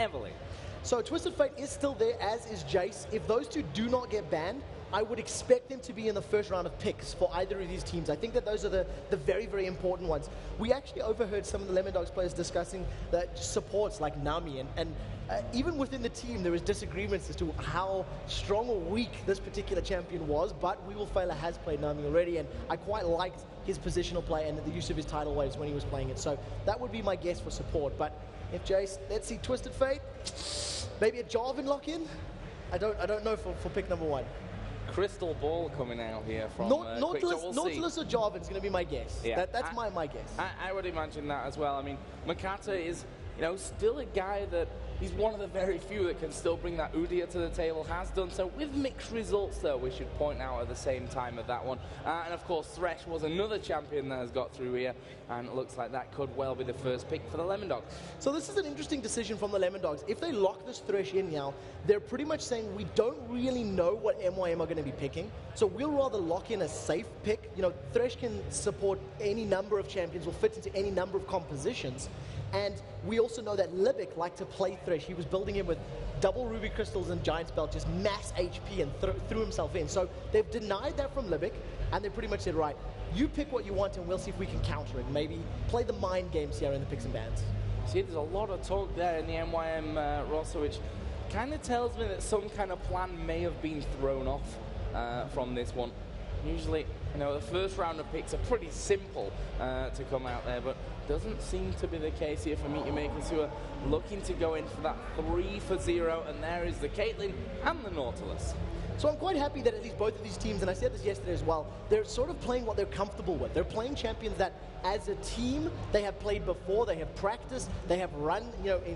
heavily. So Twisted Fate is still there, as is Jace. If those two do not get banned, I would expect them to be in the first round of picks for either of these teams. I think that those are the very, very important ones. We actually overheard some of the LemonDogs players discussing that supports like Nami, and even within the team there was disagreements as to how strong or weak this particular champion was, but We Will Failure has played Nami already, and I quite liked his positional play and the use of his tidal waves when he was playing it. So that would be my guess for support. But if Jace, let's see Twisted Fate, maybe a Jarvan lock-in? I don't know for pick number one. Crystal ball coming out here from Nautilus or Jarvan is going to be my guess. Yeah. That's my guess. I would imagine that as well. I mean, Makata is, still a guy that he's one of the very few that can still bring that Udyr to the table, has done so with mixed results, though, we should point out at the same time of that one. And of course, Thresh was another champion that has got through here, and it looks like that could well be the first pick for the LemonDogs. So this is an interesting decision from the LemonDogs. If they lock this Thresh in now, they're pretty much saying we don't really know what MYM are going to be picking, so we'll rather lock in a safe pick. Thresh can support any number of champions, will fit into any number of compositions. And we also know that Libic liked to play Thresh. He was building him with double Ruby Crystals and Giant Spell, just mass HP, and threw himself in. So they've denied that from Libic, and they pretty much said, right, you pick what you want and we'll see if we can counter it. Maybe play the mind games here in the picks and bans. See, there's a lot of talk there in the MYM roster, which kind of tells me that some kind of plan may have been thrown off from this one. Usually, the first round of picks are pretty simple to come out there, but doesn't seem to be the case here for Meet Your Makers, who are looking to go in for that 3-for-0, and there is the Caitlyn and the Nautilus. So I'm quite happy that at least both of these teams, and I said this yesterday as well, they're sort of playing what they're comfortable with. They're playing champions that, as a team, they have played before, they have practiced, they have run,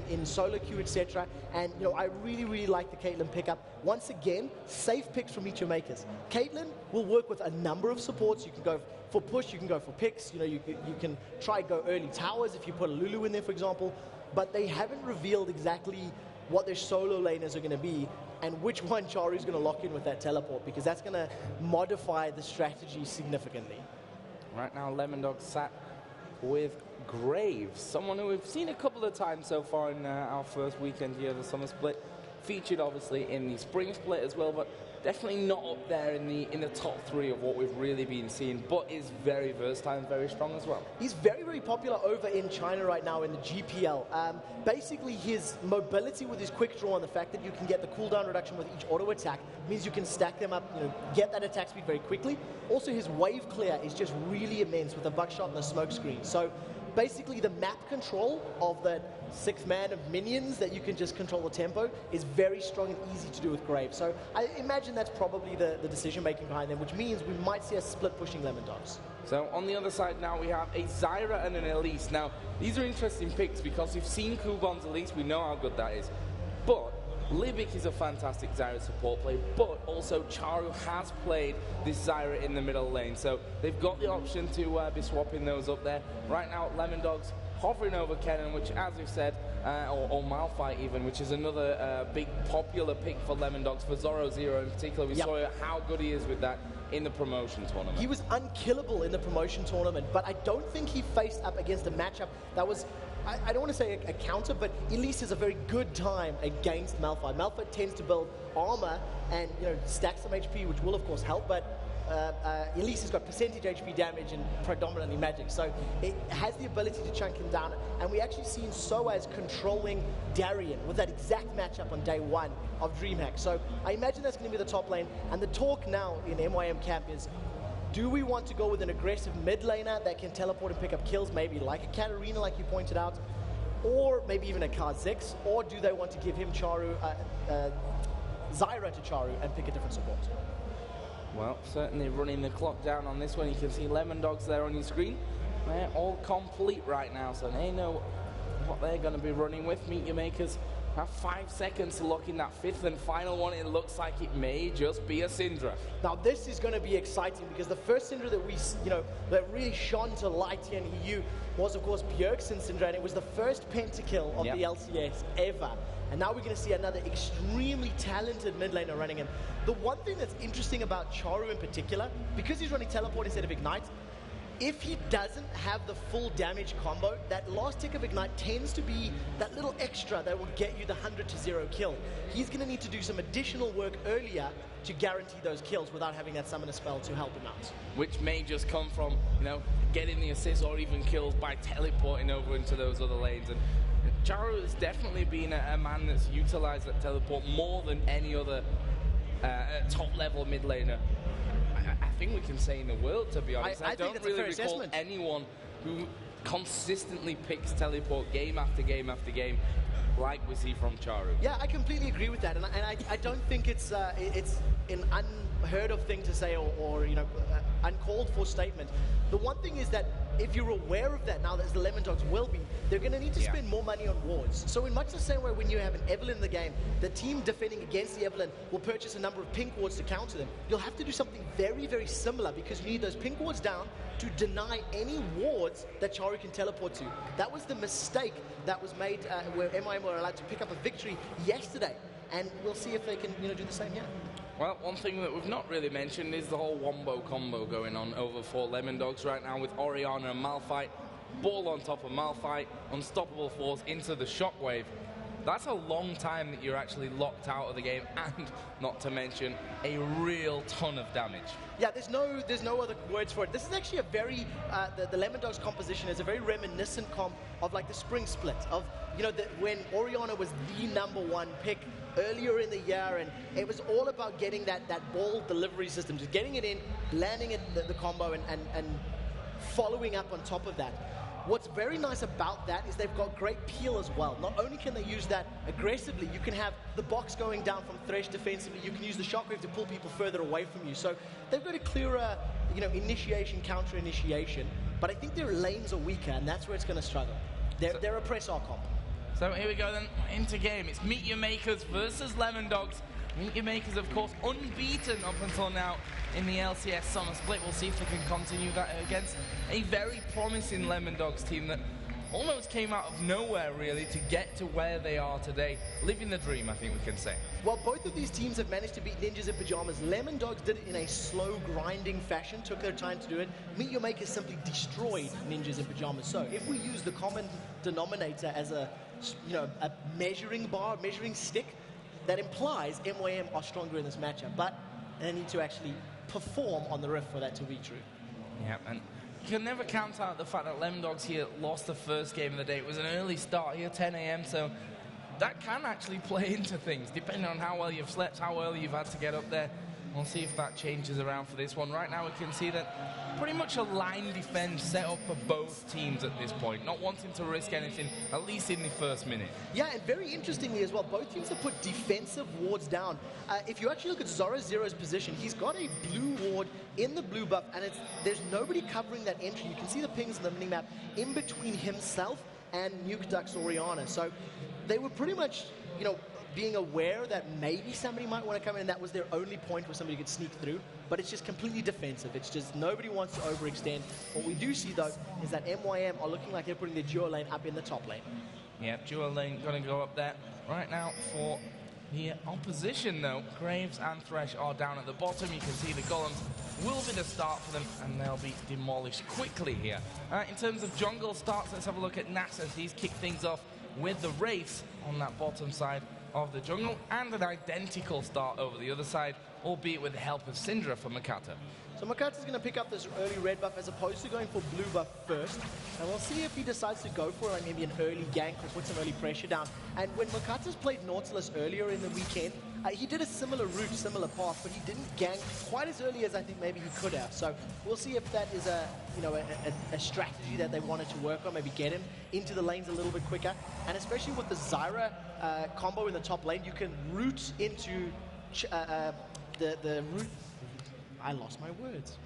in solo queue, etc. And, I really, really like the Caitlyn pickup. Once again, safe picks from Meet Your Makers. Caitlyn will work with a number of supports. You can go for push, you can go for picks, you can try go early towers if you put a Lulu in there, for example. But they haven't revealed exactly what their solo laners are going to be, and which one Charu's going to lock in with that teleport, because that's going to modify the strategy significantly. Right now, LemonDogs sat with Graves, someone who we've seen a couple of times so far in our first weekend here of the summer split. Featured, obviously, in the spring split as well, but definitely not up there in the top three of what we've really been seeing, but is very versatile and very strong as well. He's very, very popular over in China right now in the GPL. Basically, his mobility with his quick draw and the fact that you can get the cooldown reduction with each auto attack means you can stack them up, get that attack speed very quickly. Also, his wave clear is just really immense with the buckshot and the smoke screen. So basically, the map control of the sixth man of minions that you can just control the tempo is very strong and easy to do with Graves. So I imagine that's probably the decision-making behind them, which means we might see a split pushing LemonDogs. So on the other side now we have a Zyra and an Elise. Now, these are interesting picks because we've seen Kuban's Elise, we know how good that is. But Libic is a fantastic Zyra support play, but also Charu has played this Zyra in the middle lane, so they've got the option to be swapping those up there. Right now, LemonDogs hovering over Kennen, which, as we've said, or Malphite even, which is another big popular pick for LemonDogs, for Zoro Zero in particular. We saw how good he is with that in the promotion tournament. He was unkillable in the promotion tournament, but I don't think he faced up against a matchup that was, I don't want to say a counter, but Elise is a very good time against Malphite. Malphite tends to build armor and stack some HP, which will of course help, but Elise has got percentage HP damage and predominantly magic, so it has the ability to chunk him down. And we actually seen Soaz controlling Darien with that exact matchup on day one of DreamHack. So I imagine that's going to be the top lane. And the talk now in MYM camp is, do we want to go with an aggressive mid laner that can teleport and pick up kills, maybe like a Katarina, like you pointed out, or maybe even a Kha'Zix, or do they want to give him Zyra to Charu and pick a different support? Well, certainly running the clock down on this one. You can see LemonDogs there on your screen. They're all complete right now, so they know what they're going to be running with. Meet Your Makers have 5 seconds to lock in that fifth and final one. It looks like it may just be a Syndra. Now this is going to be exciting because the first Syndra that we, that really shone to light here in EU was of course Bjergsen's Syndra, and it was the first pentakill of the LCS ever. And now we're going to see another extremely talented mid laner running him. The one thing that's interesting about Charu in particular, because he's running teleport instead of ignite, if he doesn't have the full damage combo, that last tick of Ignite tends to be that little extra that will get you the 100-0 kill. He's going to need to do some additional work earlier to guarantee those kills without having that summoner spell to help him out. Which may just come from, getting the assist or even kills by teleporting over into those other lanes. And Charu has definitely been a man that's utilized that teleport more than any other top-level mid laner. I think we can say in the world, to be honest. I don't really recall anyone who consistently picks teleport game after game after game like we see from Charu. Yeah, I completely agree with that, and I don't think it's an unheard of thing to say or uncalled for statement. The one thing is that if you're aware of that now, as the LemonDogs will be, they're going to need to spend more money on wards. So in much the same way when you have an Evelynn in the game, the team defending against the Evelynn will purchase a number of pink wards to counter them. You'll have to do something very, very similar because you need those pink wards down to deny any wards that Charu can teleport to. That was the mistake that was made where MIM were allowed to pick up a victory yesterday, and we'll see if they can do the same here. Well, one thing that we've not really mentioned is the whole wombo combo going on over for LemonDogs right now with Orianna and Malphite. Ball on top of Malphite, unstoppable force into the shockwave. That's a long time that you're actually locked out of the game, and not to mention a real ton of damage. Yeah, there's no other words for it. This is actually a very the LemonDogs composition is a very reminiscent comp of like the spring split of when Orianna was the #1 pick earlier in the year, and it was all about getting that ball delivery system, just getting it in, landing it the combo, and following up on top of that. What's very nice about that is they've got great peel as well. Not only can they use that aggressively, you can have the box going down from Thresh defensively, you can use the shockwave to pull people further away from you. So they've got a clearer, initiation, counter initiation, but I think their lanes are weaker, and that's where it's going to struggle. They're a press R comp. So here we go then, into game. It's Meet Your Makers versus LemonDogs. Meet Your Makers, of course, unbeaten up until now in the LCS Summer Split. We'll see if they can continue that against a very promising LemonDogs team that almost came out of nowhere, really, to get to where they are today. Living the dream, I think we can say. Well, both of these teams have managed to beat Ninjas in Pajamas. LemonDogs did it in a slow, grinding fashion, took their time to do it. Meet Your Makers simply destroyed Ninjas in Pajamas. So if we use the common denominator as a measuring bar, measuring stick, that implies MYM are stronger in this matchup, but they need to actually perform on the Rift for that to be true. Yeah, and you can never count out the fact that LemonDogs here lost the first game of the day. It was an early start here, 10 a.m., so that can actually play into things, depending on how well you've slept, how early you've had to get up there. We'll see if that changes around for this one. Right now we can see that pretty much a line defense set up for both teams at this point, not wanting to risk anything, at least in the first minute. Yeah, and very interestingly as well, both teams have put defensive wards down. If you actually look at Zoro Zero's position, he's got a blue ward in the blue buff, and there's nobody covering that entry. You can see the pings on the minimap in between himself and Nuke Duck's Orianna. So they were pretty much, being aware that maybe somebody might want to come in, and that was their only point where somebody could sneak through. But it's just completely defensive. It's just nobody wants to overextend. What we do see, though, is that MYM are looking like they're putting their duo lane up in the top lane. Yeah, duo lane going to go up there right now for the opposition, though. Graves and Thresh are down at the bottom. You can see the golems will be the start for them, and they'll be demolished quickly here. In terms of jungle starts, let's have a look at Nass as he's kicked things off with the Wraiths on that bottom side of the jungle, and an identical start over the other side, albeit with the help of Syndra for Makata. So Makata's going to pick up this early red buff as opposed to going for blue buff first. And we'll see if he decides to go for maybe an early gank or put some early pressure down. And when Makata's played Nautilus earlier in the weekend, he did a similar route, similar path, but he didn't gank quite as early as I think maybe he could have. So we'll see if that is a strategy that they wanted to work on, maybe get him into the lanes a little bit quicker. And especially with the Zyra combo in the top lane, you can route into the route. I lost my words.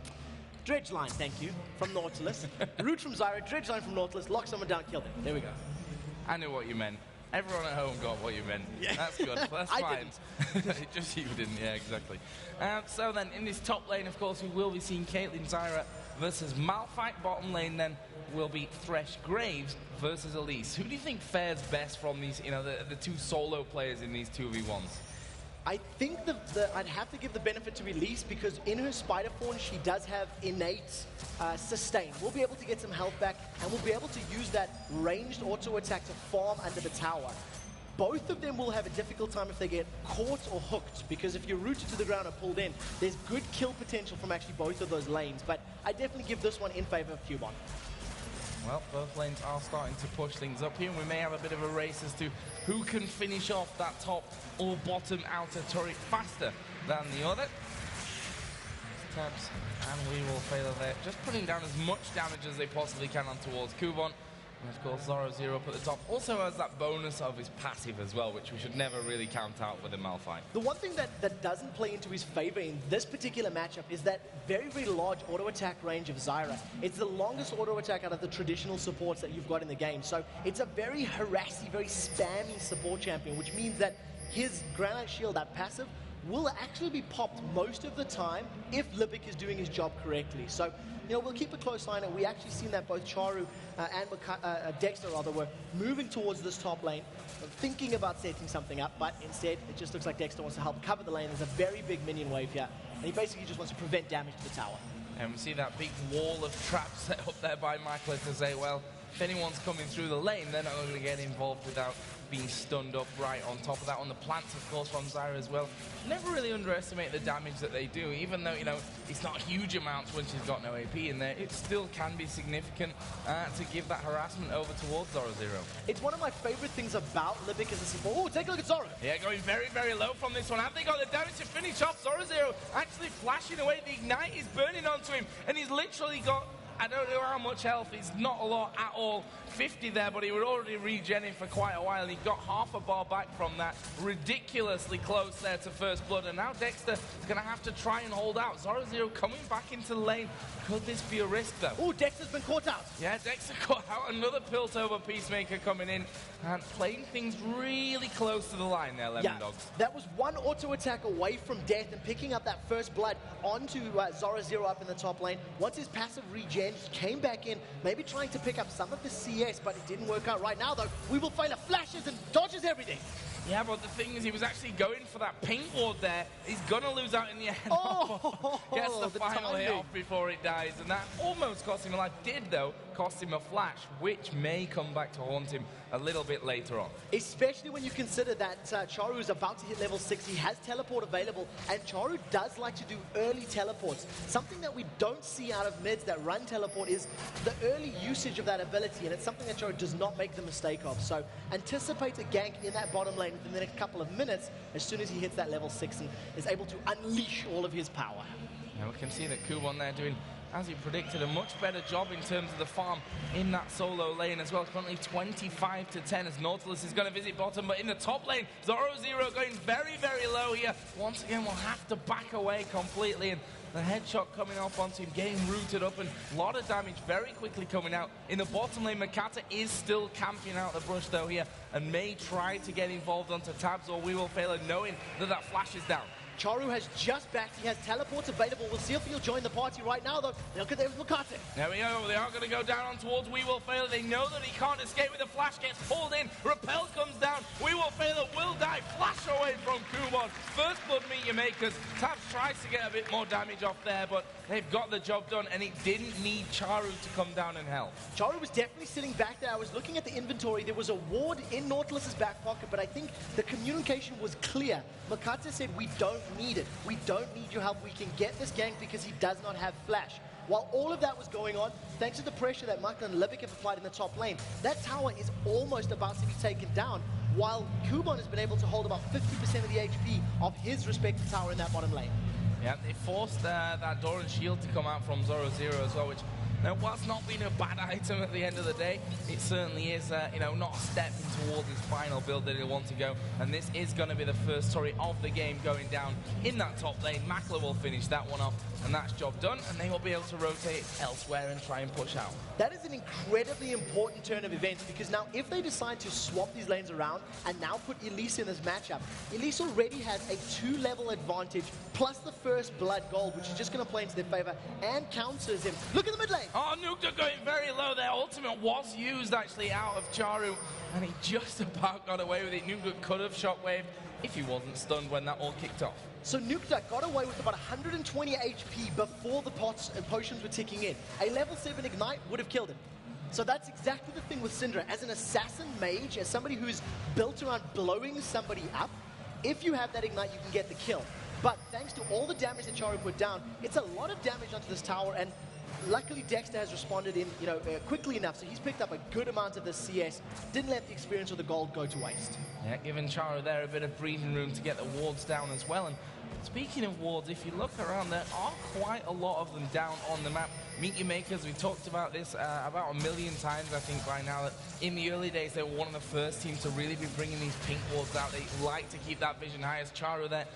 Dredge line, thank you, from Nautilus. Route from Zyra, dredge line from Nautilus, lock someone down, kill them. There we go. I knew what you meant. Everyone at home got what you meant. Yeah. That's good. That's fine. Just you didn't. Yeah, exactly. So then, in this top lane, of course, we will be seeing Caitlyn Zyra versus Malphite. Bottom lane then will be Thresh Graves versus Elise. Who do you think fares best from these, the two solo players in these 2v1s? I think I'd have to give the benefit to Elise because in her Spider form, she does have innate sustain. We'll be able to get some health back, and we'll be able to use that ranged auto attack to farm under the tower. Both of them will have a difficult time if they get caught or hooked, because if you're rooted to the ground or pulled in, there's good kill potential from actually both of those lanes. But I definitely give this one in favor of Cubon. Well, both lanes are starting to push things up here, and we may have a bit of a race as to who can finish off that top or bottom outer turret faster than the other. Tabs, and we will fail there, just putting down as much damage as they possibly can on towards Cubon. And of course, Zoro up at the top also has that bonus of his passive as well, which we should never really count out with a Malphite. The one thing that doesn't play into his favor in this particular matchup is that very, very large auto attack range of Zyra. It's the longest auto attack out of the traditional supports that you've got in the game. So it's a very harassy, very spammy support champion, which means that his Granite Shield, that passive, will actually be popped most of the time if Libic is doing his job correctly. So, you know, we'll keep a close eye on it. We actually seen that both Charu and Dexter were moving towards this top lane, thinking about setting something up, but instead it just looks like Dexter wants to help cover the lane. There's a very big minion wave here, and he basically just wants to prevent damage to the tower. And we see that big wall of traps set up there by Makler to say, well, if anyone's coming through the lane, they're not going to get involved without being stunned up right on top of that. On the plants, of course, from Zyra as well. Never really underestimate the damage that they do, even though, you know, it's not huge amounts when she's got no AP in there. It still can be significant to give that harassment over towards Zoro Zero. It's one of my favorite things about Libic as a support. Oh, take a look at Zoro. Yeah, going very, very low from this one. Have they got the damage to finish off? Zoro Zero actually flashing away. The Ignite is burning onto him, and he's literally got, I don't know how much health. It's not a lot at all. 50 there, but he was already regenning for quite a while, and he got half a bar back from that. Ridiculously close there to first blood, and now Dexter is going to have to try and hold out. Zoro Zero coming back into the lane. Could this be a risk, though? Oh, Dexter's been caught out. Yeah, Dexter caught out. Another Piltover Peacemaker coming in and playing things really close to the line there, LemonDogs. Yeah, that was one auto attack away from death and picking up that first blood onto Zoro Zero up in the top lane. Once his passive regen, he came back in, maybe trying to pick up some of the CS, but it didn't work out. Right now, though, we will fail flashes and dodges everything. Yeah, but the thing is, he was actually going for that pink ward there. He's going to lose out in the end. Oh, gets the final hit off before it dies, and that almost cost him a life. Did, though, cost him a flash, which may come back to haunt him a little bit later on. Especially when you consider that Charu is about to hit level 6. He has teleport available, and Charu does like to do early teleports. Something that we don't see out of mids that run teleport is the early usage of that ability, and it's something that Charu does not make the mistake of. So anticipate a gank in that bottom lane within the next couple of minutes as soon as he hits that level 6 and is able to unleash all of his power. Now we can see that Kubon there doing, as he predicted, a much better job in terms of the farm in that solo lane as well. Currently 25 to 10 as Nautilus is going to visit bottom, but in the top lane, Zoro Zero going very, very low here. Once again, we'll have to back away completely, and the headshot coming off onto him, getting rooted up, and a lot of damage very quickly coming out. In the bottom lane, Makata is still camping out the brush though here, and may try to get involved onto tabs, or we will fail at knowing that that flash is down. Charu has just backed. He has teleports available. We'll see if he'll join the party right now, though. Look at there's Makata. There we go. They are going to go down on towards We Will Fail. They know that he can't escape with the flash. Gets pulled in. Repel comes down. We Will Fail. Will die. Flash away from Kubon. First blood meteor makers. Tabs tries to get a bit more damage off there, but they've got the job done, and it didn't need Charu to come down and help. Charu was definitely sitting back there. I was looking at the inventory. There was a ward in Nautilus's back pocket, but I think the communication was clear. Makata said, we don't need it. We don't need your help. We can get this gank because he does not have flash. While all of that was going on, thanks to the pressure that Makler and Libic have applied in the top lane, that tower is almost about to be taken down, while Kubon has been able to hold about 50% of the HP of his respective tower in that bottom lane. Yeah, they forced that Doran shield to come out from Zoro Zero as well, which, now, whilst not being a bad item at the end of the day, it certainly is, you know, not a step towards his final build that he'll want to go. And this is going to be the first turret of the game going down in that top lane. Makler will finish that one off, and that's job done, and they will be able to rotate elsewhere and try and push out. That is an incredibly important turn of events, because now if they decide to swap these lanes around and now put Elise in this matchup, Elise already has a 2-level advantage plus the first blood gold, which is just going to play into their favor and counters him. Look at the mid lane. Oh, Nukta going very low. Their ultimate was used actually out of Charu, and he just about got away with it. Nukta could have shockwaved if he wasn't stunned when that all kicked off. So Nukta got away with about 120 HP before the pots and potions were ticking in. A level 7 Ignite would have killed him. So that's exactly the thing with Syndra. As an assassin mage, as somebody who's built around blowing somebody up, if you have that Ignite, you can get the kill. But thanks to all the damage that Charu put down, it's a lot of damage onto this tower, and luckily Dexter has responded in, quickly enough, so he's picked up a good amount of the CS, didn't let the experience or the gold go to waste. Yeah, giving Charu there a bit of breathing room to get the wards down as well. And speaking of wards, if you look around, there are quite a lot of them down on the map. Meet Your Makers, we talked about this about 1 million times, I think, by now. That in the early days, they were one of the first teams to really be bringing these pink wards out. They like to keep that vision high. As Charu there,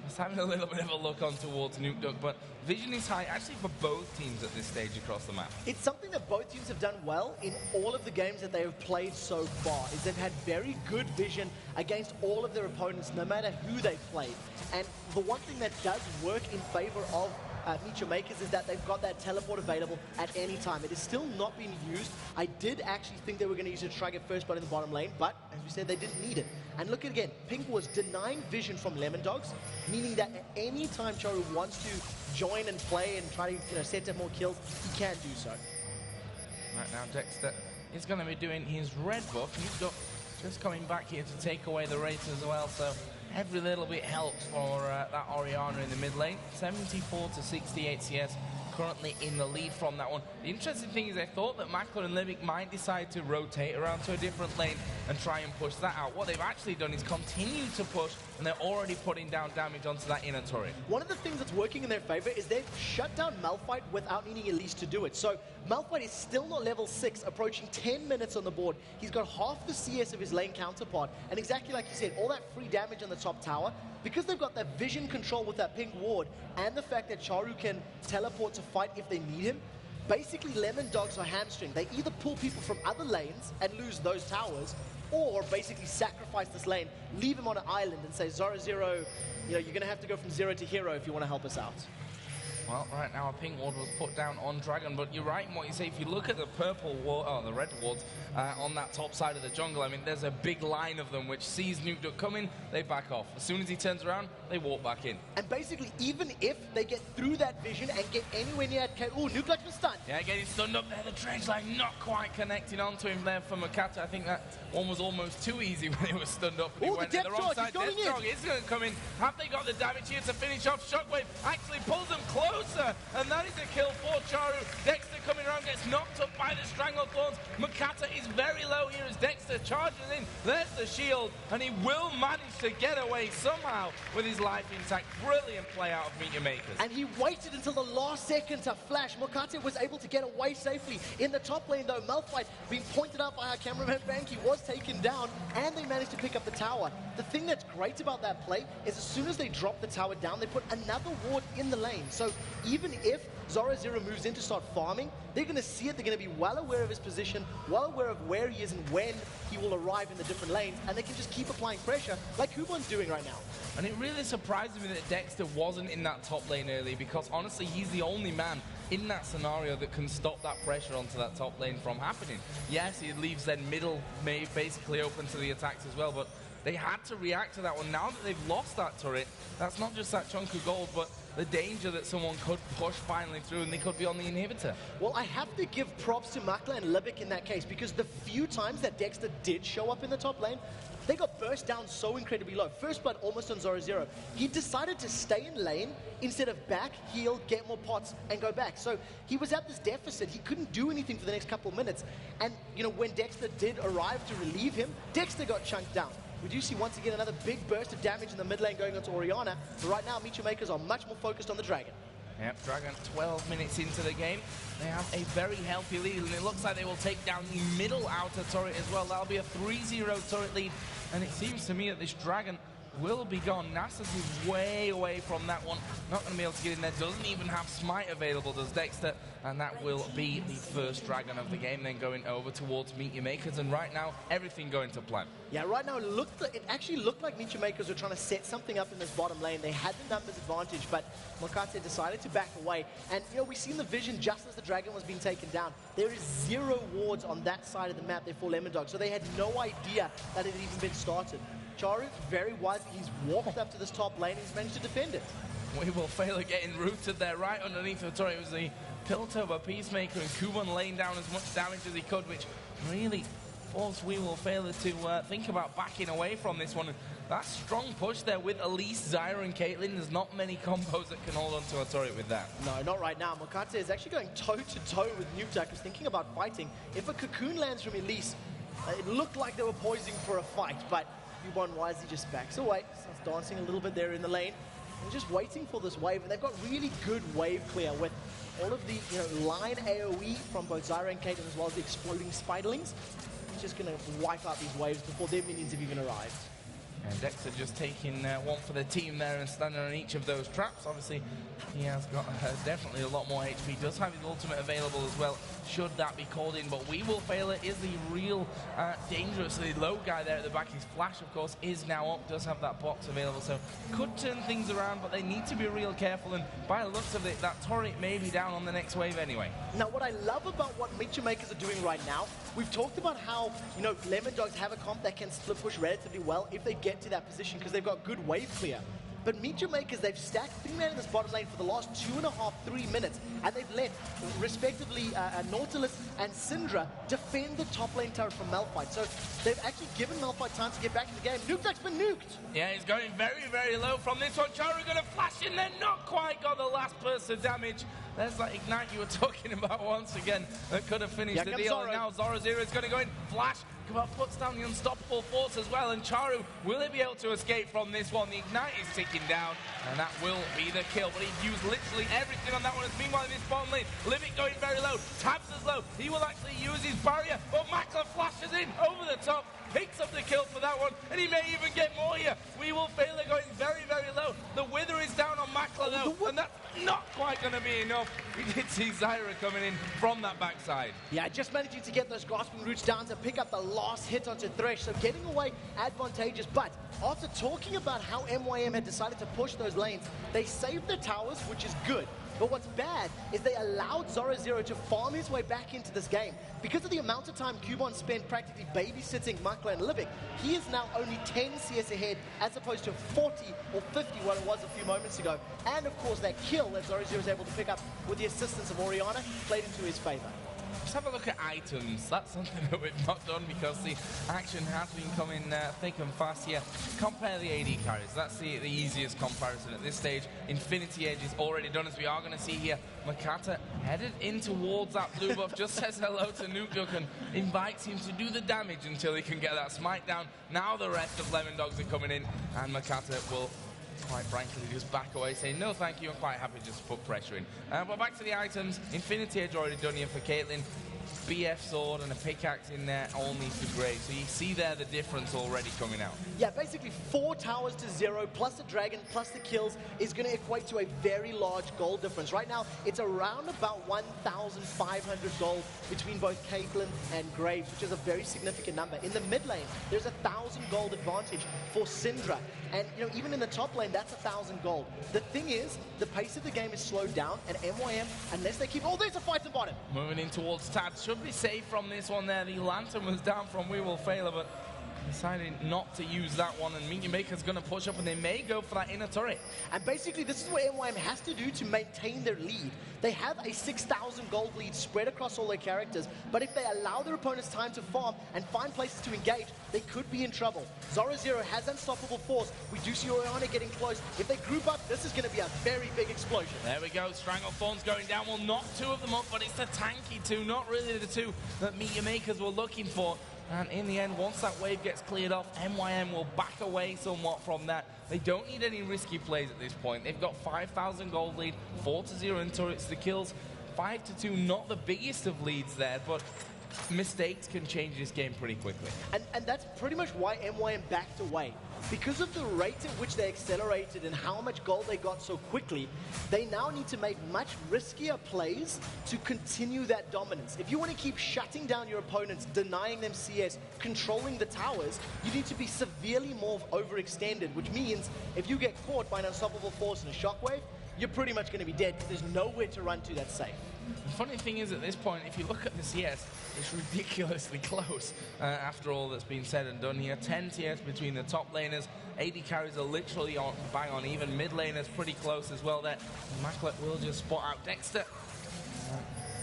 just having a little bit of a look on towards Nuke, but vision is high actually for both teams at this stage across the map. It's something that both teams have done well in all of the games that they have played so far, is they've had very good vision against all of their opponents, no matter who they've played. And the one thing that does work in favor of Meet Your Makers is that they've got that teleport available at any time. It is still not being used. I did actually think they were going to use it to try to get first blood in the bottom lane, but as we said, they didn't need it. And look at again, Pink was denying vision from LemonDogs, meaning that at any time Charu wants to join and play and try to set up more kills, he can do so. Right now, Dexter is going to be doing his red buff. He's got just coming back here to take away the race as well, so every little bit helps for that Orianna in the mid lane. 74 to 68 CS, currently in the lead from that one. The interesting thing is I thought that Makler and Libic might decide to rotate around to a different lane and try and push that out. What they've actually done is continue to push, and they're already putting down damage onto that inner turret. One of the things that's working in their favor is they've shut down Malphite without needing Elise to do it. So Malphite is still not level 6, approaching 10 minutes on the board. He's got half the CS of his lane counterpart, and exactly like you said, all that free damage on the top tower, because they've got that vision control with that pink ward, and the fact that Charu can teleport to fight if they need him, basically LemonDogs are hamstring. They either pull people from other lanes and lose those towers, or basically sacrifice this lane, leave him on an island and say, Zora Zero, you're going to have to go from 0 to hero if you want to help us out. Well, right now a pink ward was put down on Dragon, but you're right in what you say. If you look at the purple ward, the red wards on that top side of the jungle, I mean, there's a big line of them which sees Nuke coming, they back off. As soon as he turns around, they walk back in. And basically, even if they get through that vision and get anywhere near that, oh, Nuke was stunned. Yeah, getting stunned up there. The dredge line not quite connecting onto him there for Makata. I think that one was almost too easy when he was stunned up. He went the in the wrong side. Death Dog is going to come in. Have they got the damage here to finish off? Shockwave actually pulls them closer, and that is a kill for Charu. Dexter coming around, gets knocked up by the Stranglethorns. Makata is very low here as Dexter charges in. There's the shield, and he will manage to get away somehow with his life intact. Brilliant play out of Meet Your Makers. And he waited until the last second to flash. Makata was able to get away safely. In the top lane, though, Malphite, being pointed out by our cameraman Banky, was taken down, and they managed to pick up the tower. The thing that's great about that play is as soon as they drop the tower down, they put another ward in the lane. So even if Zora Zero moves in to start farming, they're going to see it, they're going to be well aware of his position, well aware of where he is and when he will arrive in the different lanes, and they can just keep applying pressure like Kubon's doing right now. And it really surprised me that Dexter wasn't in that top lane early, because honestly, he's the only man in that scenario that can stop that pressure onto that top lane from happening. Yes, he leaves then middle basically open to the attacks as well, but they had to react to that one. Now that they've lost that turret, that's not just that chunk of gold, but the danger that someone could push finally through and they could be on the inhibitor. Well, I have to give props to Makla and Libic in that case, because the few times that Dexter did show up in the top lane, they got burst down so incredibly low. First blood almost on Zora Zero. He decided to stay in lane instead of back, heal, get more pots, and go back. So he was at this deficit. He couldn't do anything for the next couple of minutes. And, when Dexter did arrive to relieve him, Dexter got chunked down. We do see once again another big burst of damage in the mid lane going onto Orianna. But right now, Meet Your Makers are much more focused on the Dragon. Yep, Dragon 12 minutes into the game. They have a very healthy lead, and it looks like they will take down the middle outer turret as well. That'll be a 3-0 turret lead. And it seems to me that this Dragon will be gone. Nasus is way away from that one. Not going to be able to get in there. Doesn't even have Smite available, does Dexter. And that will be the first Dragon of the game, then going over towards Meet Your Makers. And right now, everything going to plan. Yeah, right now it actually looked like Meet Your Makers were trying to set something up in this bottom lane. They had the numbers advantage, but Mokate decided to back away. And, you know, we seen the vision just as the Dragon was being taken down. There is 0 wards on that side of the map there for LemonDogs, so they had no idea that it had even been started. Charu, very wisely, he's walked up to this top lane and he's managed to defend it. We will fail at getting rooted there right underneath the turret. It was the Piltover Peacemaker, and Kuban laying down as much damage as he could, which really forced We Will Fail to think about backing away from this one. That strong push there with Elise, Zyra, and Caitlyn. There's not many combos that can hold onto a turret with that. No, not right now. Mokate is actually going toe-to-toe with Nukeduck, who's thinking about fighting. If a cocoon lands from Elise, it looked like they were poising for a fight, but Kuban wisely just backs away, starts dancing a little bit there in the lane, and just waiting for this wave. And they've got really good wave clear with all of the line AoE from both Zyra and Caitlyn, as well as the exploding Spiderlings. He's just going to wipe out these waves before their minions have even arrived. And Dexter just taking one for the team there and standing on each of those traps. Obviously, he has got definitely a lot more HP. Does have his ultimate available as well, should that be called in. But We Will Fail It is the real dangerously low guy there at the back. His flash, of course, is now up. Does have that box available, so could turn things around, but they need to be real careful. And by the looks of it, that turret may be down on the next wave anyway. Now, what I love about what Meet Your Makers are doing right now, we've talked about how, LemonDogs have a comp that can split push relatively well if they get to that position because they've got good wave clear. But Meet Your Makers, they've stacked 3-man in this bottom lane for the last 2.5, 3 minutes, and they've let, respectively, Nautilus and Syndra defend the top lane turret from Malphite. So they've actually given Malphite time to get back in the game. Nukeduck's been nuked. Yeah, he's going very, very low from this one. Charu going to flash in there, not quite got the last burst of damage. There's that Ignite you were talking about once again that could have finished the deal. And now Zoro Zero is going to go in, flash, puts down the unstoppable force as well. And Charu, will he be able to escape from this one? The Ignite is ticking down, and that will be the kill. But he's used literally everything on that one. Meanwhile, in this bottom lane, Limit going very low, Tabs is low. He will actually use his barrier, but Makler flashes in over the top, picks up the kill for that one, and he may even get more here. We Will Fail It going very, very low. The Wither is down on Makler though, and that's not quite going to be enough. We did see Zyra coming in from that backside. Yeah, just managing to get those grasping roots down to pick up the last hit onto Thresh, so getting away advantageous. But after talking about how MYM had decided to push those lanes, they saved their towers, which is good. But what's bad is they allowed Zoro Zero to farm his way back into this game. Because of the amount of time Kuban spent practically babysitting Makler and Livik, he is now only 10 CS ahead as opposed to 40 or 50 what it was a few moments ago. And of course that kill that Zoro Zero was able to pick up with the assistance of Orianna played into his favor. Let's have a look at items. That's something that we've not done because the action has been coming thick and fast here. Compare the AD carries. That's the easiest comparison at this stage. Infinity Edge is already done, as we are going to see here. Makata headed in towards that blue buff, just says hello to Nukeduck and invites him to do the damage until he can get that smite down. Now the rest of LemonDogs are coming in, and Makata will quite frankly just back away, saying no thank you, I'm quite happy just to put pressure in. But back to the items. Infinity Edge already done here for Caitlyn. BF sword and a pickaxe in there, all needs to grave. So you see there the difference already coming out. Yeah, basically 4 towers to 0 plus the dragon plus the kills is going to equate to a very large gold difference. Right now it's around about 1,500 gold between both Caitlyn and Graves, which is a very significant number. In the mid lane there's 1,000 gold advantage for Syndra, and even in the top lane that's 1,000 gold. The thing is, the pace of the game is slowed down, and MYM, unless they keep, there's a fight at the bottom. Moving in towards Tabs, should be safe from this one there. The lantern was down from We Will Fail It, but deciding not to use that one, and Meet Your Maker's going to push up, and they may go for that inner turret. And basically this is what MYM has to do to maintain their lead. They have a 6,000 gold lead spread across all their characters, but if they allow their opponents time to farm and find places to engage, they could be in trouble. Zoro Zero has unstoppable force. We do see Orianna getting close. If they group up, this is going to be a very big explosion. There we go, Stranglethorn's going down. We'll knock 2 of them up, but it's the tanky 2, not really the 2 that Meet Your Makers were looking for. And in the end, once that wave gets cleared off, MYM will back away somewhat from that. They don't need any risky plays at this point. They've got 5,000 gold lead, 4-0 in turrets, the kills, 5-2, not the biggest of leads there, but mistakes can change this game pretty quickly. And that's pretty much why MYM backed away. Because of the rate at which they accelerated and how much gold they got so quickly, they now need to make much riskier plays to continue that dominance. If you want to keep shutting down your opponents, denying them CS, controlling the towers, you need to be severely more overextended, which means if you get caught by an unstoppable force and a shockwave, you're pretty much going to be dead because there's nowhere to run to that's safe. The funny thing is, at this point, if you look at the CS, it's ridiculously close after all that's been said and done here. 10 CS between the top laners. AD carries are literally on, bang on even. Mid laners pretty close as well there. Maclet will just spot out Dexter.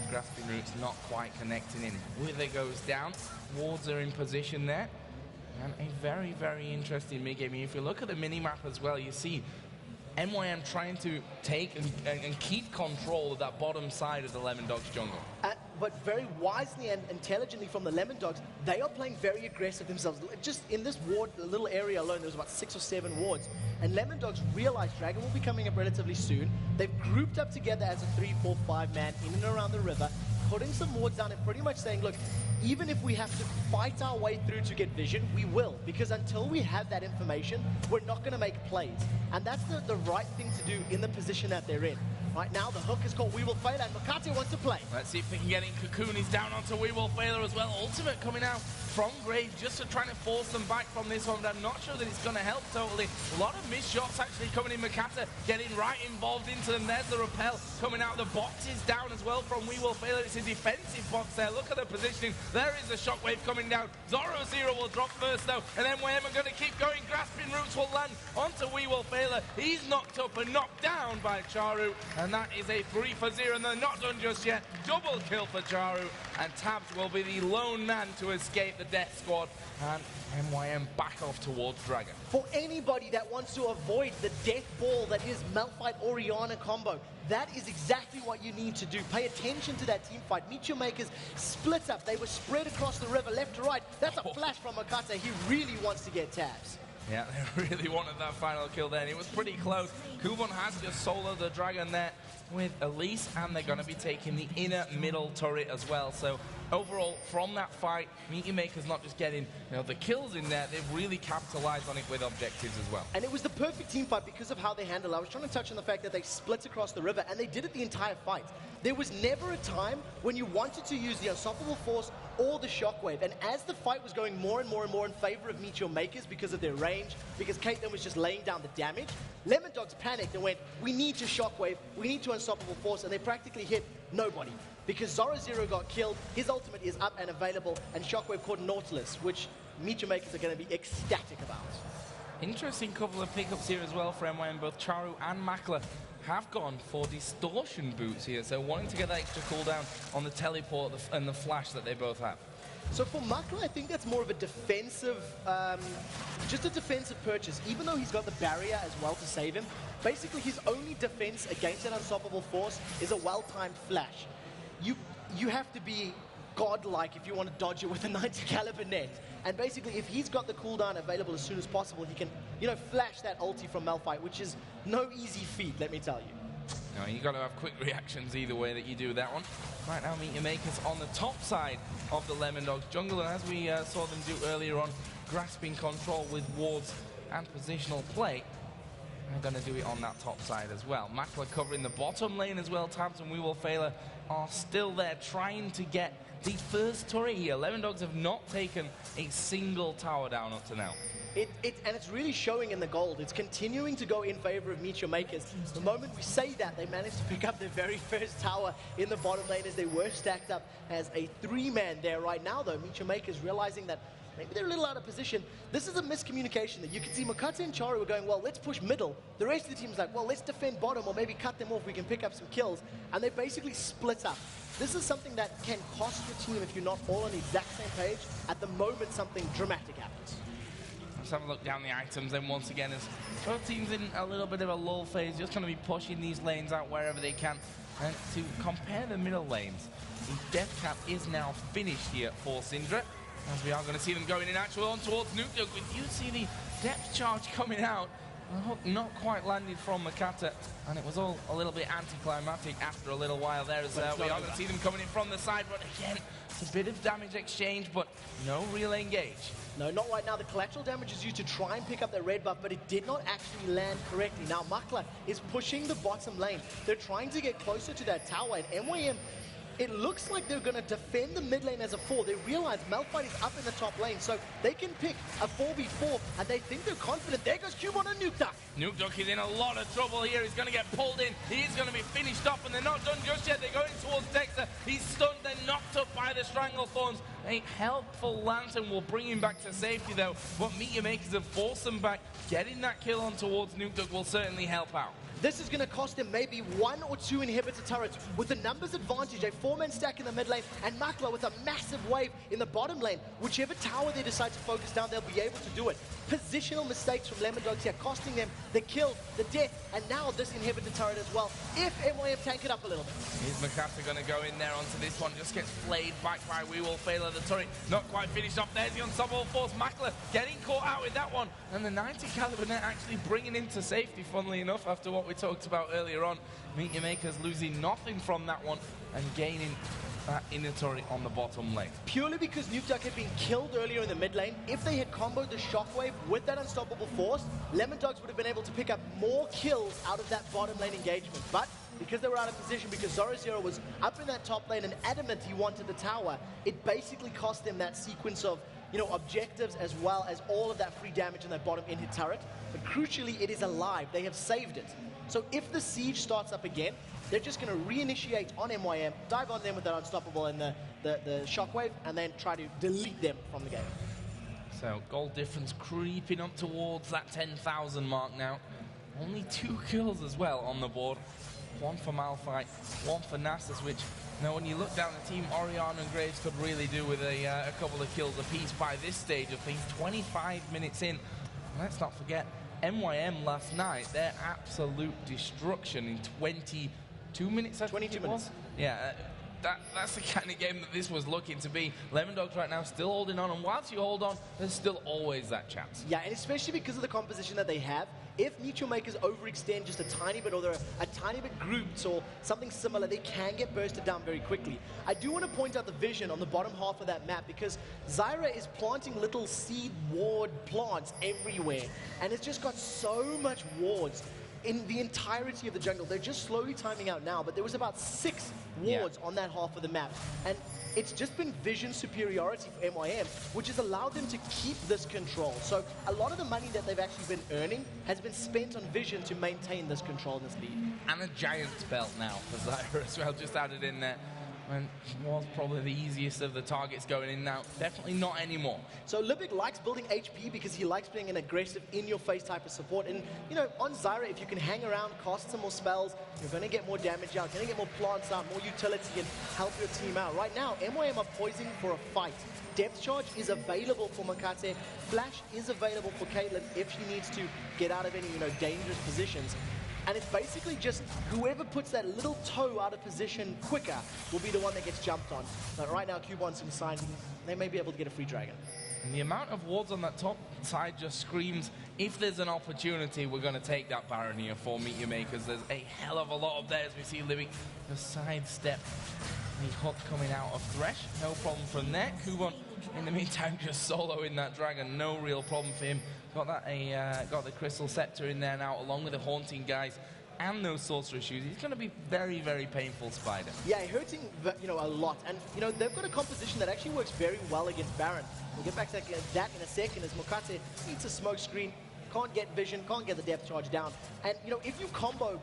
Grasping roots not quite connecting in. Wither goes down. Wards are in position there. And a very, very interesting mid-game. I mean, if you look at the mini-map as well, you see MYM trying to take and keep control of that bottom side of the LemonDogs jungle. But very wisely and intelligently from the LemonDogs, they are playing very aggressive themselves. Just in this ward, the little area alone, there's about 6 or 7 wards. And LemonDogs realize Dragon will be coming up relatively soon. They've grouped up together as a 3-4-5 man in and around the river, putting some wards down and pretty much saying, look, even if we have to fight our way through to get vision, we will. Because until we have that information, we're not going to make plays. And that's the right thing to do in the position that they're in. Right now, the hook is called We Will Fail, and Makate wants to play. Let's see if we can get in Cocoon. He's down onto We Will Failure as well. Ultimate coming out from Graves just to try to force them back from this one, but I'm not sure that it's going to help totally. A lot of missed shots actually coming in. Makate getting right involved into them. There's the repel coming out. The box is down as well from We Will Failure. It's a defensive box there. Look at the positioning. There is a shockwave coming down. Zoro0 will drop first though, and then MYM are going to keep going. Grasping Roots will land onto We Will Failure. He's knocked up and knocked down by Charu, and that is a 3-for-0, and they're not done just yet. Double kill for Charu, and Tabs will be the lone man to escape the death squad, and MYM back off towards Dragon. For anybody that wants to avoid the death ball that is Malphite Orianna combo, that is exactly what you need to do. Pay attention to that team fight. Meet Your Makers split up. They were spread across the river, left to right. That's a flash from Makate. He really wants to get Tabs. Yeah, they really wanted that final kill there, and it was pretty close. Kubon has just soloed the Dragon there with Elise, and they're going to be taking the inner middle turret as well. So overall, from that fight, Meet Your Makers not just getting the kills in there, they've really capitalized on it with objectives as well. And it was the perfect team fight because of how they handled it. I was trying to touch on the fact that they split across the river, and they did it the entire fight. There was never a time when you wanted to use the Unstoppable Force or the Shockwave. And as the fight was going more and more and more in favor of Meet Your Makers because of their range, because Caitlyn was just laying down the damage, LemonDogs panicked and went, we need to Shockwave, we need to Unstoppable Force, and they practically hit nobody. Because Zoro0 got killed, his ultimate is up and available, and Shockwave caught Nautilus, which Meet Your Makers are going to be ecstatic about. Interesting couple of pickups here as well for MYM. Both Charu and Makler have gone for distortion boots here, so wanting to get that extra cooldown on the teleport and the flash that they both have. So for Makler, I think that's more of a defensive, just a defensive purchase. Even though he's got the barrier as well to save him, basically his only defense against an Unstoppable Force is a well-timed flash. You have to be godlike if you want to dodge it with a 90 caliber net. And basically, if he's got the cooldown available as soon as possible, he can, flash that ulti from Malphite, which is no easy feat, let me tell you. No, you got to have quick reactions either way that you do that one. Right now, Meet Your Makers on the top side of the LemonDogs jungle, and as we saw them do earlier on, grasping control with wards and positional play. They're going to do it on that top side as well. Makler covering the bottom lane as well. Tabs and We Will Failure are still there trying to get the first turret here. LemonDogs have not taken a single tower down up to now. And it's really showing in the gold. It's continuing to go in favor of Meet Your Makers. The moment we say that, they managed to pick up their very first tower in the bottom lane as they were stacked up as a 3-man there right now, though. Meet Your Makers realizing that maybe they're a little out of position. This is a miscommunication that you can see. Makate and Charu were going, well, let's push middle. The rest of the team's like, well, let's defend bottom or maybe cut them off. We can pick up some kills. And they basically split up. This is something that can cost your team if you're not all on the exact same page. At the moment, something dramatic happens. Let's have a look down the items then once again as both teams in a little bit of a lull phase, just going to be pushing these lanes out wherever they can. And to compare the middle lanes, the death cap is now finished here for Syndra, as we are going to see them going in actual on towards Nuke. You see the depth charge coming out. The hook not quite landed from Makata, and it was all a little bit anticlimactic after a little while there as we are going to see them coming in from the side, but again, It's a bit of damage exchange, but no real engage. No, not right now. The collateral damage is used to try and pick up that red buff, but it did not actually land correctly. Now, Makla is pushing the bottom lane. They're trying to get closer to that tower, and MYM, it looks like they're going to defend the mid lane as a 4. They realize Malphite is up in the top lane, so they can pick a 4v4, and they think they're confident. There goes Cubon and NukeDuck. NukeDuck is in a lot of trouble here. He's going to get pulled in. He's going to be finished off, and they're not done just yet. They're going towards Dexter. He's stunned. They're knocked up by the Stranglethorns. A helpful Lantern will bring him back to safety, though. But Meteor Makers have forced them back. Getting that kill on towards NukeDuck will certainly help out. This is going to cost him maybe 1 or 2 inhibitor turrets with the numbers advantage, a 4-man stack in the mid lane, and Makla with a massive wave in the bottom lane. Whichever tower they decide to focus down, they'll be able to do it. Positional mistakes from LemonDogs here, costing them the kill, the death, and now this inhibitor turret as well, if MYM tank it up a little bit. Is Makata going to go in there onto this one? Just gets flayed back by We Will Fail the turret. Not quite finished off. There's the unstoppable force. Makla getting caught out with that one. And the 90 caliber net actually bringing him to safety, funnily enough, after what we talked about earlier on. Meteor Makers losing nothing from that one and gaining that inner turret on the bottom lane. Purely because NukeDuck had been killed earlier in the mid lane. If they had comboed the shockwave with that unstoppable force, LemonDogs would have been able to pick up more kills out of that bottom lane engagement. But because they were out of position, because Zoro was up in that top lane and adamant he wanted the tower, it basically cost them that sequence of, you know, objectives as well as all of that free damage in that bottom in-hit turret. But crucially, it is alive. They have saved it. So if the siege starts up again, they're just going to reinitiate on MYM, dive on them with that unstoppable and the shockwave, and then try to delete them from the game. So gold difference creeping up towards that 10,000 mark now. Only 2 kills as well on the board. 1 for Malphite, 1 for Nasus, which, you know, when you look down the team, Orion and Graves could really do with a couple of kills apiece by this stage of things. 25 minutes in. Let's not forget, MYM last night, their absolute destruction in 22 minutes, I 22 think it was. Yeah, that's the kind of game that this was looking to be. LemonDogs right now still holding on, and once you hold on, there's still always that chance. Yeah, and especially because of the composition that they have, if Meteor Makers overextend just a tiny bit, or they're a tiny bit grouped or something similar, they can get bursted down very quickly. I do want to point out the vision on the bottom half of that map, because Zyra is planting little seed ward plants everywhere, and it's just got so much wards in the entirety of the jungle. They're just slowly timing out now, but there was about 6 wards on that half of the map. And it's just been vision superiority for MYM, which has allowed them to keep this control. So a lot of the money that they've actually been earning has been spent on vision to maintain this control and this lead. And a giant belt now for Zyra as well, just added in there. And was probably the easiest of the targets going in now. Definitely not anymore. So Libic likes building HP because he likes being an aggressive, in-your-face type of support. And, you know, on Zyra, if you can hang around, cast some more spells, you're going to get more damage out, going to get more plants out, more utility, and help your team out. Right now, MYM are poising for a fight. Depth charge is available for Makate. Flash is available for Caitlyn if she needs to get out of any, you know, dangerous positions. And it's basically just whoever puts that little toe out of position quicker will be the one that gets jumped on. But right now, Cubon's inside. They may be able to get a free dragon. And the amount of wards on that top side just screams, if there's an opportunity, we're going to take that Baron here for Meteor Makers. There's a hell of a lot of there as we see Libic the sidestep. The hook coming out of Thresh. No problem from there. Cubon, in the meantime, just soloing that dragon. No real problem for him. Got that got the Crystal Scepter in there now, along with the Haunting guys and those Sorcerer Shoes. He's going to be very, very painful, Spider. Yeah, hurting, you know, a lot. And, you know, they've got a composition that actually works very well against Baron. We'll get back to that in a second as Mokate eats a smoke screen, can't get vision, can't get the depth charge down. And, you know, if you combo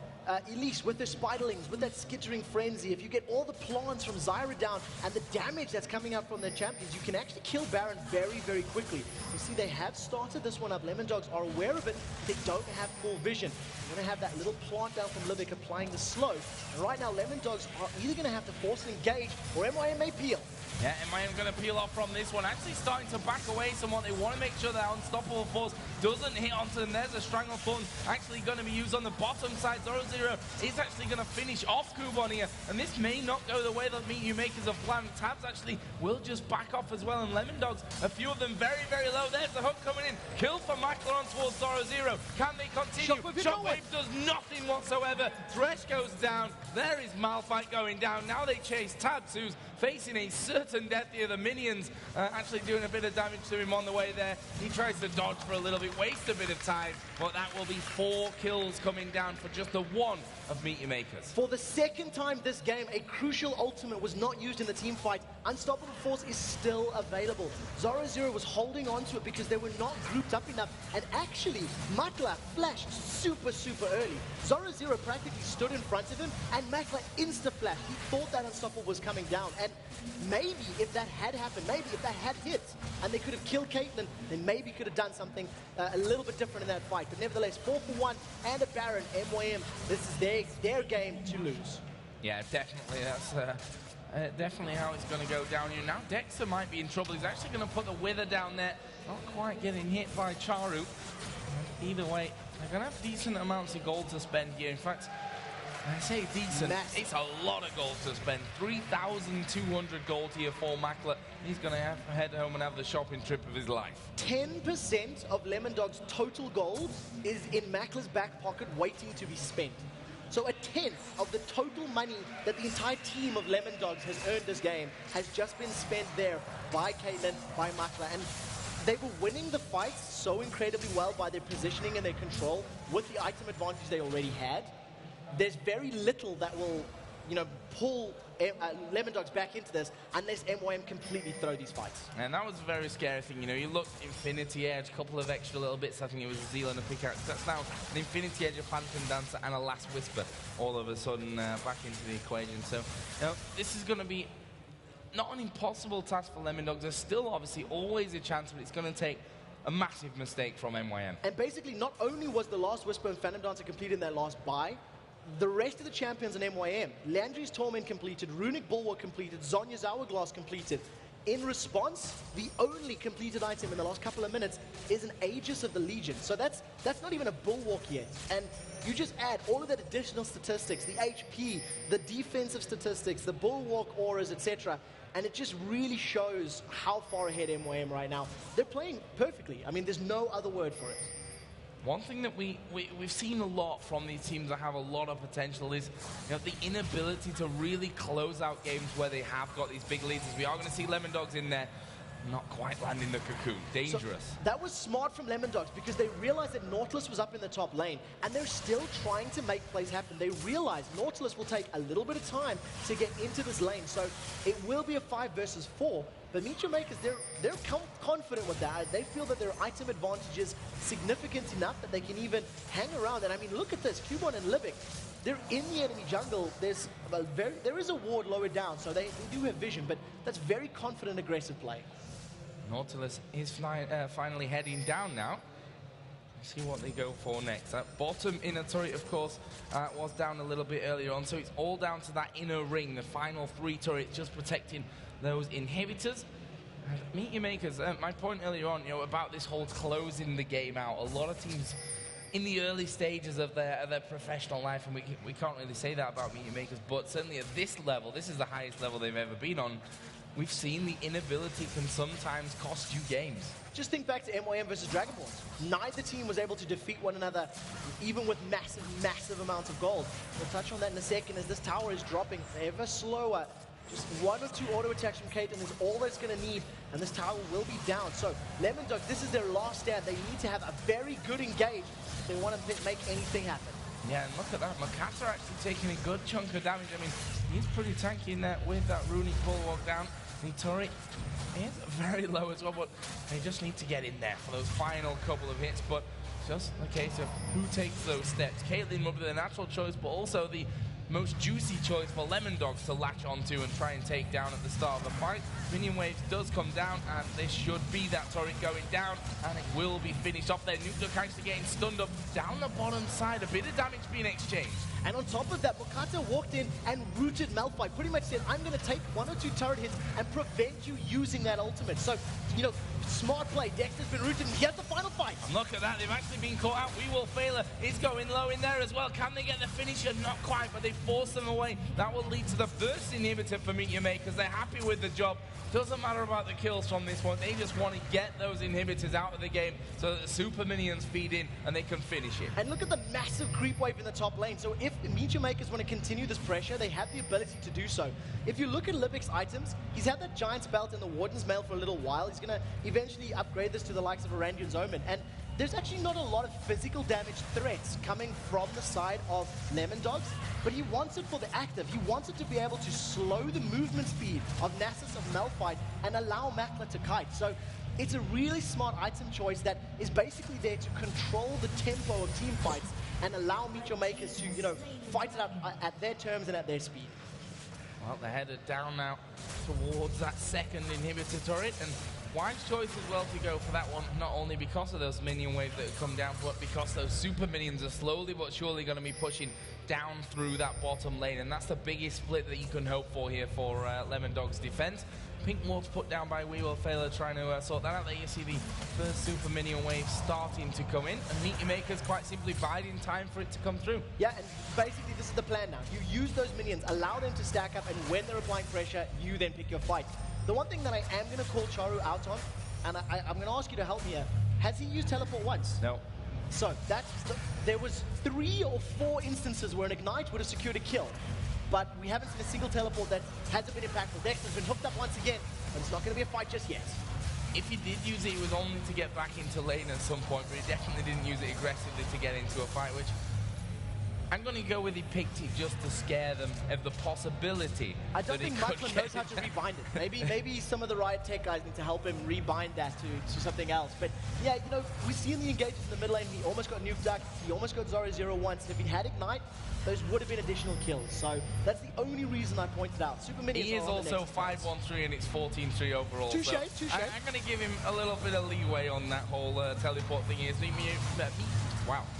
Elise with the Spiderlings, with that Skittering Frenzy, if you get all the plants from Zyra down and the damage that's coming out from their champions, you can actually kill Baron very, very quickly. You see, they have started this one up. LemonDogs are aware of it. They don't have full vision. They're going to have that little plant down from Libic applying the slow. And right now, LemonDogs are either going to have to force an engage or MYM may peel. Yeah, MYM going to peel off from this one. Actually starting to back away somewhat. They want to make sure that Unstoppable Force doesn't hit onto them. There's a Stranglethorn actually going to be used on the bottom side. Zoro's Zero is actually going to finish off Kubon here, and this may not go the way that Meet You Makers have planned. Tabs actually will just back off as well, and LemonDogs, a few of them very, very low. There's the hook coming in. Kill for Macklon towards Zoro Zero. Can they continue? Shockwave does nothing whatsoever. Thresh goes down. There is Malphite going down. Now they chase Tabs, who's facing a certain death here. The minions actually doing a bit of damage to him on the way there. He tries to dodge for a little bit, waste a bit of time, but that will be 4 kills coming down for just the one of Meet You Makers. For the second time this game, a crucial ultimate was not used in the team fight. Unstoppable Force is still available. Zoro Zero was holding on to it because they were not grouped up enough, and actually, Makla flashed super, super early. Zoro Zero practically stood in front of him, and Makla insta-flashed. He thought that Unstoppable was coming down, and maybe if that had happened, maybe if that had hit, and they could have killed Caitlyn, they maybe could have done something a little bit different in that fight. But nevertheless, 4 for 1 and a Baron. MYM, this is their game to lose. Yeah, definitely. That's definitely how it's going to go down here. Now Dexter might be in trouble. He's actually going to put the Wither down there. Not quite getting hit by Charu. Either way, they're going to have decent amounts of gold to spend here. In fact, I say decent, it's a lot of gold to spend. 3,200 gold here for Makla. He's going to have to head home and have the shopping trip of his life. 10% of LemonDogs' total gold is in Makla's back pocket waiting to be spent. So a 10th of the total money that the entire team of LemonDogs has earned this game has just been spent there by Caitlyn, by Makla. And they were winning the fights so incredibly well by their positioning and their control with the item advantage they already had. There's very little that will, pull LemonDogs back into this unless MYM completely throw these fights. And that was a very scary thing. You look, Infinity Edge, a couple of extra little bits. I think it was a Zeal and a pickaxe. That's now an Infinity Edge, a Phantom Dancer, and a Last Whisper all of a sudden back into the equation. So, this is going to be not an impossible task for LemonDogs. There's still obviously always a chance, but it's going to take a massive mistake from MYM. And basically, not only was the Last Whisper and Phantom Dancer completed in their last buy, the rest of the champions in MYM, Landry's Torment completed, Runic Bulwark completed, Zonya's Hourglass completed. In response, the only completed item in the last couple of minutes is an Aegis of the Legion. So that's not even a Bulwark yet. And you just add all of that additional statistics, the HP, the defensive statistics, the Bulwark auras, etc., and it just really shows how far ahead MYM right now. They're playing perfectly. I mean, there's no other word for it. One thing that we've seen a lot from these teams that have a lot of potential is the inability to really close out games where they have got these big leads. We are going to see LemonDogs in there, not quite landing the cocoon. Dangerous. So that was smart from LemonDogs because they realized that Nautilus was up in the top lane and they're still trying to make plays happen. They realize Nautilus will take a little bit of time to get into this lane, so it will be a 5 versus 4. But Meet Your Makers, they're confident with that. They feel that their item advantage is significant enough that they can even hang around. And I mean, look at this, Cubon and Libic. They're in the enemy jungle. There is a ward lower down, so they do have vision, but that's very confident, aggressive play. Nautilus is finally heading down now. Let's see what they go for next. That bottom inner turret, of course, was down a little bit earlier on, so it's all down to that inner ring, the final 3 turrets just protecting those inhibitors. Meet Your Makers, my point earlier on, about this whole closing the game out. A lot of teams in the early stages of their professional life, and we can't really say that about Meet Your Makers, but certainly at this level, this is the highest level they've ever been on. We've seen the inability can sometimes cost you games. Just think back to MYM versus Dragonborns. Neither team was able to defeat one another, even with massive, massive amounts of gold. We'll touch on that in a second as this tower is dropping ever slower. Just 1 or 2 auto attacks from Caitlyn is all that's going to need, and this tower will be down. So, LemonDogs, this is their last stand. They need to have a very good engage if they want to make anything happen. Yeah, and look at that. Makata actually taking a good chunk of damage. I mean, he's pretty tanky in there with that Runic Bulwark down. The turret is very low as well, but they just need to get in there for those final couple of hits. But just a case of who takes those steps. Caitlyn will be the natural choice, but also the most juicy choice for LemonDogs to latch onto and try and take down at the start of the fight. Minion Wave does come down, and this should be that turret going down, and it will be finished off there. Nuke actually getting stunned up down the bottom side, a bit of damage being exchanged. And on top of that, Makata walked in and rooted Malphite. Pretty much said, I'm going to take 1 or 2 turret hits and prevent you using that ultimate. So, Smart play. Dexter's been rooted, and here's the final fight. And look at that, they've actually been caught out. We Will Failure is going low in there as well. Can they get the finisher? Not quite, but they force them away. That will lead to the first inhibitor for Meet Your Makers. They're happy with the job. Doesn't matter about the kills from this one. They just want to get those inhibitors out of the game so that the super minions feed in and they can finish it. And look at the massive creep wave in the top lane. So if Meet Your Makers want to continue this pressure, they have the ability to do so. If you look at Libic's items, he's had that Giant's Belt and the Warden's Mail for a little while. He's going to eventually upgrade this to the likes of Aranduan's Omen. And there's actually not a lot of physical damage threats coming from the side of LemonDogs, but he wants it for the active. He wants it to be able to slow the movement speed of Nasus, of Malphite, and allow Makler to kite. So it's a really smart item choice that is basically there to control the tempo of team fights and allow Meet Your Makers to, you know, fight it out at their terms and at their speed. Well, they're headed down now towards that second inhibitor turret, and wise choice as well to go for that one, not only because of those minion waves that have come down, but because those super minions are slowly but surely going to be pushing down through that bottom lane, and that's the biggest split that you can hope for here for LemonDogs' defense. Pink Ward's put down by We Will Failure, trying to sort that out. There you see the first super minion wave starting to come in, and Meet Your Makers quite simply biding time for it to come through. Yeah, and basically this is the plan now. You use those minions, allow them to stack up, and when they're applying pressure, you then pick your fight. The one thing that I am going to call Charu out on, and I'm going to ask you to help me here, has he used teleport once? No. So there was 3 or 4 instances where an Ignite would have secured a kill, but we haven't seen a single teleport that hasn't been impactful. Dexter's been hooked up once again, but it's not going to be a fight just yet. If he did use it, it was only to get back into lane at some point, but he definitely didn't use it aggressively to get into a fight, which I'm going to go with he picked it just to scare them of the possibility. I don't think Makler knows how to rebind it. Maybe some of the Riot Tech guys need to help him rebind that to something else. But yeah, you know, we see in the engages in the mid lane, he almost got Nuke Duck, he almost got Zoro 0-1. So if he had Ignite, those would have been additional kills. So that's the only reason I pointed out. Super minions he is also 5-1-3 and it's 14-3 overall. Touche, so touche. I'm going to give him a little bit of leeway on that whole teleport thing.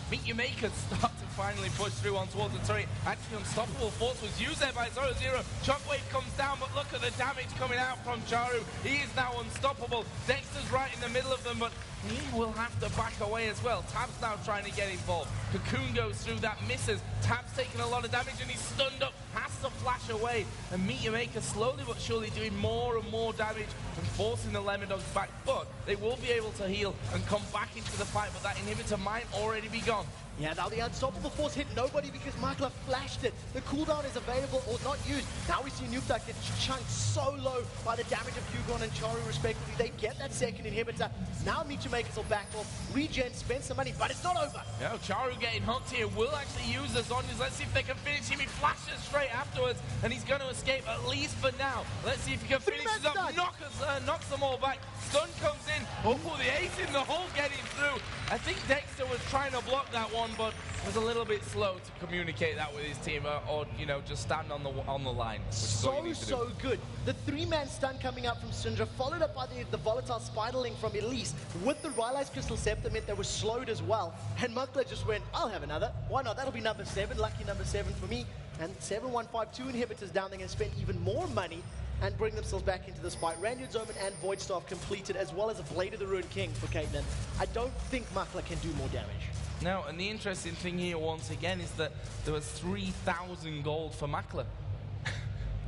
Meet Your Makers start to finally push through on towards the turret. Actually, Unstoppable Force was used there by Zoro Zero. Shockwave comes down, but look at the damage coming out from Charu. He is now unstoppable. Dexter's right in the middle of them, but he will have to back away as well. Tab's now trying to get involved. Cocoon goes through that, misses. Tab's taking a lot of damage and he's stunned up, has to flash away. And Meet Your Maker slowly but surely doing more and more damage and forcing the LemonDogs back. But they will be able to heal and come back into the fight, but that inhibitor might already be gone. Yeah, now the Unstoppable Force hit nobody because Makler flashed it. The cooldown is available or not used. Now we see Nuke Duck get chunked so low by the damage of Hugon and Charu respectively. They get that second inhibitor. Now Meet Your Makers will back off, regen, spend some money, but it's not over. No, Charu getting hooked here will actually use the Zonyas. Let's see if they can finish him. He flashes straight afterwards and he's going to escape at least for now. Let's see if he can finish this up. Knocks them all back. Stun comes in. Oh, the ace in the hole getting through. I think Dexter was trying to block that one, but was a little bit slow to communicate that with his team, or you know, just stand on the line. So good. The 3-man stun coming out from Syndra, followed up by the volatile Spiderling from Elise. With the Rylai's Crystal Scepter meant they were slowed as well. And Makler just went, I'll have another. Why not? That'll be number 7. Lucky number 7 for me. And 7-1-5-2 inhibitors down. They're going to spend even more money and bring themselves back into this fight. Aranduan's Omen and Void Staff completed, as well as a Blade of the Ruined King for Caitlyn. I don't think Makler can do more damage. No, and the interesting thing here once again is that there was 3,000 gold for Makler.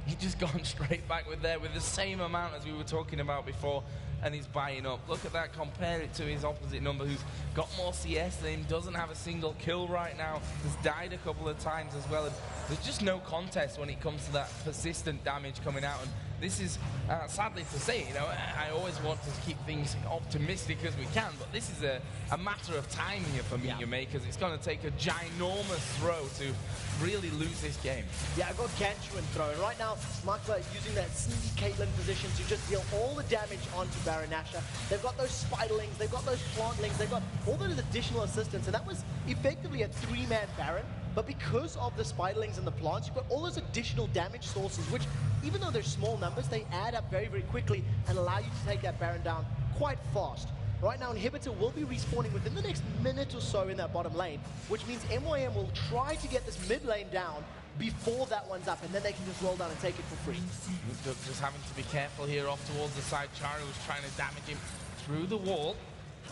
He's just gone straight back with the same amount as we were talking about before, and he's buying up. Look at that, compare it to his opposite number who's got more CS than him, doesn't have a single kill right now, has died a couple of times as well, and there's just no contest when it comes to that persistent damage coming out. And this is, sadly to say, you know, I always want to keep things optimistic as we can, but this is a matter of time here for Meet Your Makers. It's going to take a ginormous throw to really lose this game. Yeah, I got Gantuan throw, and right now, Makler using that sneaky Caitlyn position to just deal all the damage onto Baron Nashor. They've got those Spiderlings, they've got those Plantlings, they've got all those additional assistants, and that was effectively a 3-man Baron. But because of the Spiderlings and the plants, you've got all those additional damage sources, which, even though they're small numbers, they add up very, very quickly and allow you to take that Baron down quite fast. Right now, Inhibitor will be respawning within the next minute or so in that bottom lane, which means MYM will try to get this mid lane down before that one's up, and then they can just roll down and take it for free. Just having to be careful here off towards the side. Charu was trying to damage him through the wall,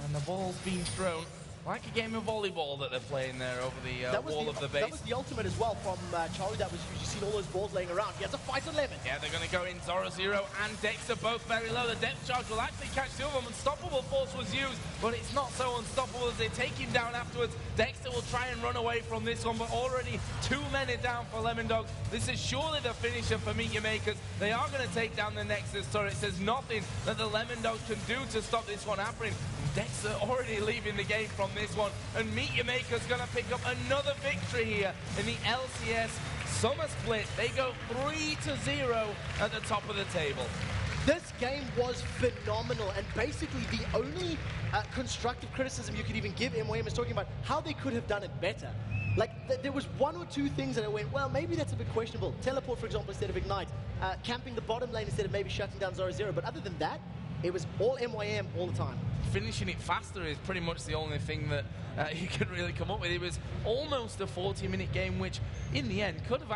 and the ball's being thrown like a game of volleyball that they're playing there over the wall of the base. That was the ultimate as well from Charlie. That was, you seen all those balls laying around. He has a fight on Lemon. Yeah, they're going to go in. Zoro and Dexter both very low. The depth charge will actually catch two of them. Unstoppable force was used, but it's not so unstoppable as they take him down afterwards. Dexter will try and run away from this one, but already 2 men are down for LemonDogs. This is surely the finisher for Meet Your Makers. They are going to take down the Nexus turret. There's nothing that the LemonDogs can do to stop this one happening. Dexter already leaving the game from this one, and Meet Your Maker's going to pick up another victory here in the LCS Summer Split. They go 3-0 at the top of the table. This game was phenomenal, and basically the only constructive criticism you could even give MYM is talking about how they could have done it better. Like, there was 1 or 2 things that I went, well, maybe that's a bit questionable. Teleport, for example, instead of Ignite. Camping the bottom lane instead of maybe shutting down 0-0. But other than that, it was all MYM all the time. Finishing it faster is pretty much the only thing that you could really come up with. It was almost a 40-minute game, which in the end could have